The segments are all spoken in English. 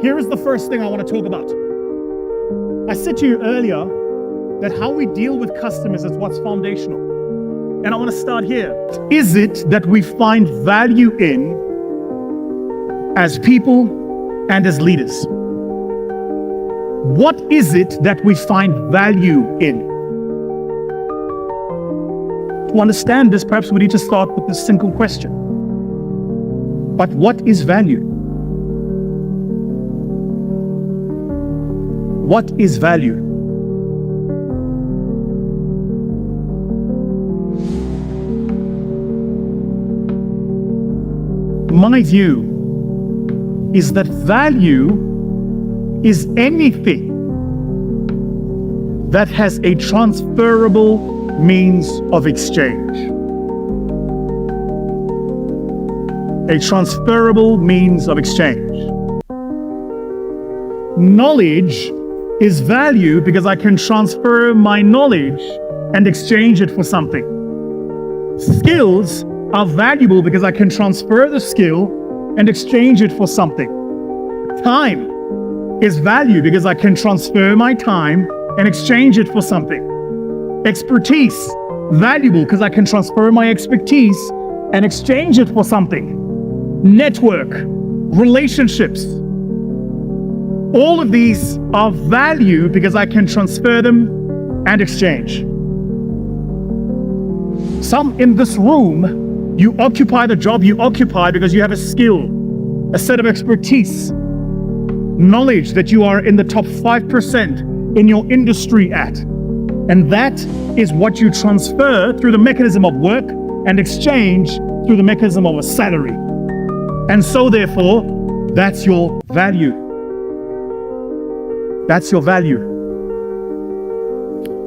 Here is the first thing I want to talk about. I said to you earlier that how we deal with customers is what's foundational. And I want to start here. Is it that we find value in as people and as leaders? What is it that we find value in? To understand this, perhaps we need to start with this simple question. But what is value? What is value? My view is that value is anything that has a transferable means of exchange. A transferable means of exchange. Knowledge is value because I can transfer my knowledge and exchange it for something. Skills are valuable because I can transfer the skill and exchange it for something. Time is value because I can transfer my time and exchange it for something. Expertise, valuable because I can transfer my expertise and exchange it for something. Network, relationships, all of these are value because I can transfer them and exchange. Some in this room, you occupy the job you occupy because you have a skill, a set of expertise, knowledge that you are in the top 5% in your industry at. And that is what you transfer through the mechanism of work and exchange through the mechanism of a salary. And so therefore, that's your value. That's your value.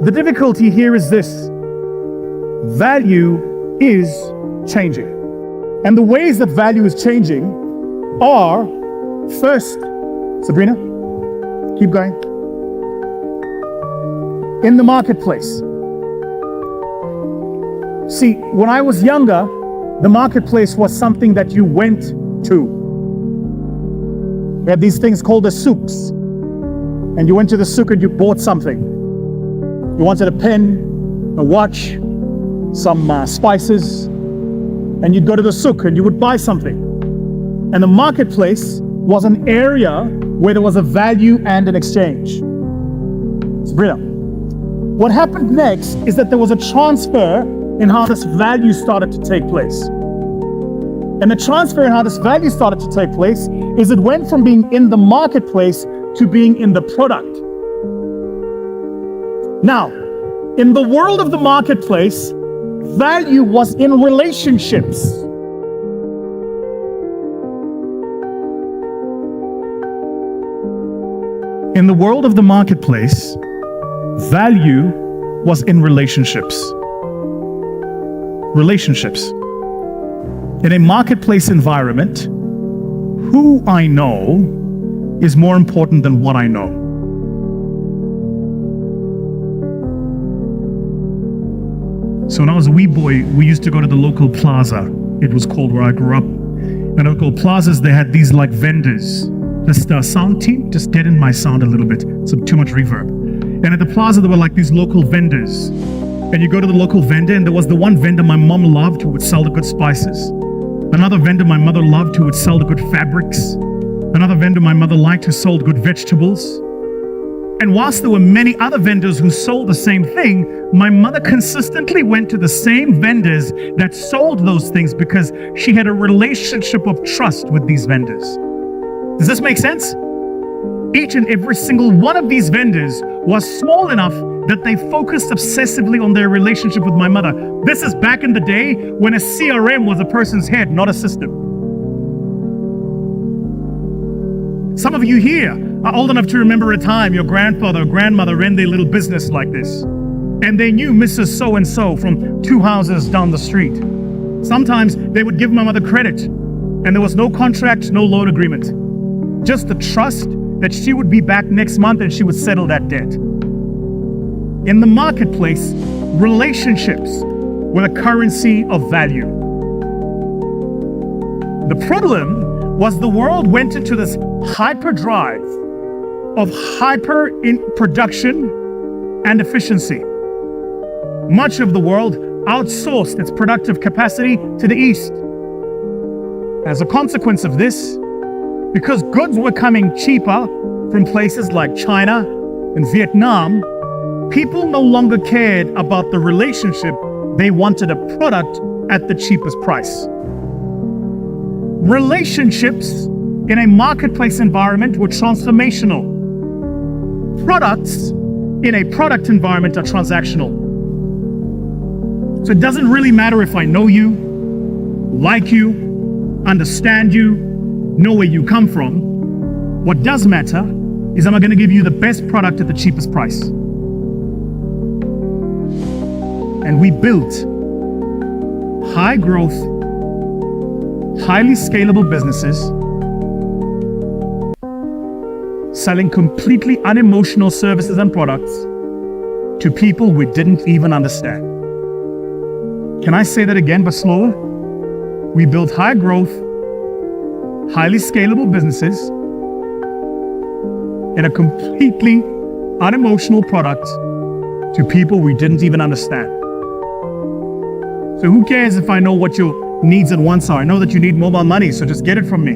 The difficulty here is this. Value is changing. And the ways that value is changing are, first, Sabrina, keep going. In the marketplace. See, when I was younger, the marketplace was something that you went to. We had these things called the souks. And you went to the souk and you bought something. You wanted a pen, a watch, some spices, and you'd go to the souk and you would buy something. And the marketplace was an area where there was a value and an exchange. Sabrina, what happened next is that there was a transfer in how this value started to take place. And the transfer in how this value started to take place is it went from being in the marketplace to being in the product. Now, in the world of the marketplace, value was in relationships. In the world of the marketplace, value was in relationships. Relationships. In a marketplace environment, who I know is more important than what I know. So when I was a wee boy, we used to go to the local plaza. It was called where I grew up. And local plazas, they had these like vendors. Just sound team, just deaden my sound a little bit. It's too much reverb. And at the plaza, there were like these local vendors. And you go to the local vendor, and there was the one vendor my mom loved who would sell the good spices. Another vendor my mother loved who would sell the good fabrics. Another vendor my mother liked who sold good vegetables. And whilst there were many other vendors who sold the same thing, my mother consistently went to the same vendors that sold those things because she had a relationship of trust with these vendors. Does this make sense? Each and every single one of these vendors was small enough that they focused obsessively on their relationship with my mother. This is back in the day when a CRM was a person's head, not a system. Some of you here are old enough to remember a time your grandfather or grandmother ran their little business like this. And they knew Mrs. So-and-so from 2 houses down the street. Sometimes they would give my mother credit, and there was no contract, no loan agreement. Just the trust that she would be back next month and she would settle that debt. In the marketplace, relationships were the currency of value. The problem was the world went into this hyperdrive of hyper in production and efficiency. Much of the world outsourced its productive capacity to the East. As a consequence of this, because goods were coming cheaper from places like China and Vietnam, people no longer cared about the relationship. They wanted a product at the cheapest price. Relationships in a marketplace environment were transformational. Products in a product environment are transactional. So it doesn't really matter if I know you, like you, understand you, know where you come from. What does matter is, am I going to give you the best product at the cheapest price? And we built high growth, highly scalable businesses, selling completely unemotional services and products to people we didn't even understand. Can I say that again, but slower? We built high growth, highly scalable businesses in a completely unemotional product to people we didn't even understand. So who cares if I know what your needs and wants are? I know that you need mobile money, so just get it from me.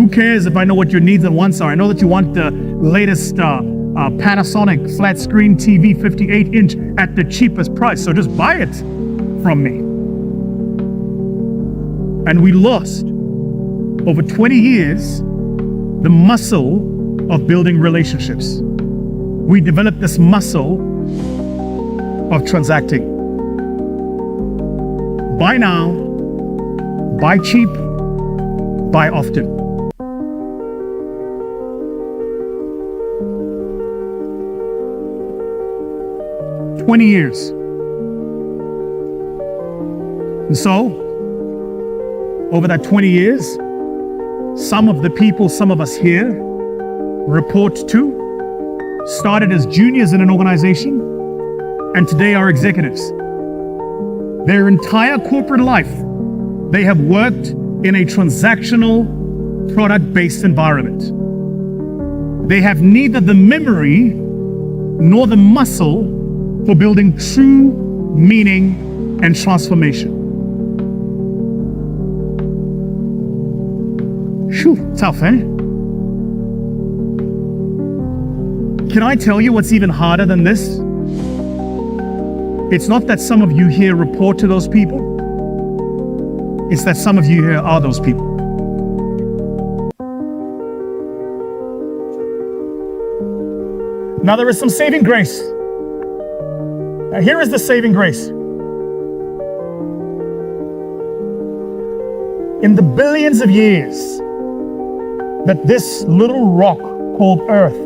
Who cares if I know what your needs and wants are? I know that you want the latest Panasonic flat screen TV 58-inch at the cheapest price, so just buy it from me. And we lost, over 20 years, the muscle of building relationships. We developed this muscle of transacting. Buy now, buy cheap, buy often. "20 years. And so, over that 20 years, some of the people, some of us here report to, started as juniors in an organization, and today are executives. Their entire corporate life, they have worked in a transactional, product-based environment. They have neither the memory nor the muscle for building true meaning and transformation. Phew, tough, eh? Can I tell you what's even harder than this? It's not that some of you here report to those people. It's that some of you here are those people. Now there is some saving grace. Now here is the saving grace. In the billions of years that this little rock called Earth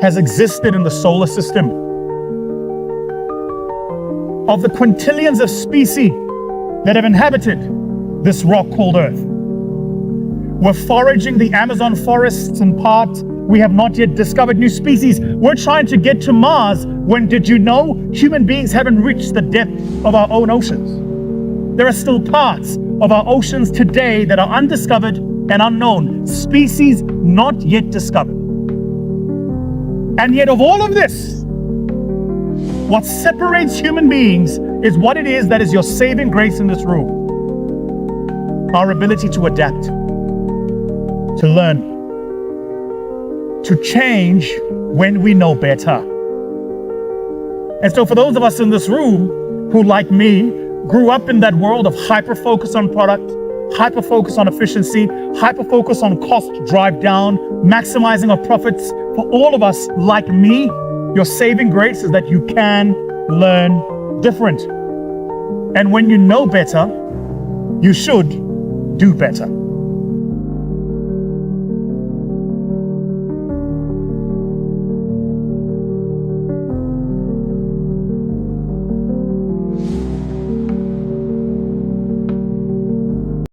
has existed in the solar system, of the quintillions of species that have inhabited this rock called Earth, we're foraging the Amazon forests in part. We have not yet discovered new species. We're trying to get to Mars when, did you know, human beings haven't reached the depth of our own oceans. There are still parts of our oceans today that are undiscovered and unknown, species not yet discovered. And yet of all of this, what separates human beings is what it is that is your saving grace in this room. Our ability to adapt, to learn, to change when we know better. And so for those of us in this room who, like me, grew up in that world of hyper-focus on product, hyper-focus on efficiency, hyper-focus on cost drive down, maximizing our profits, for all of us like me, your saving grace is that you can learn different. And when you know better, you should do better.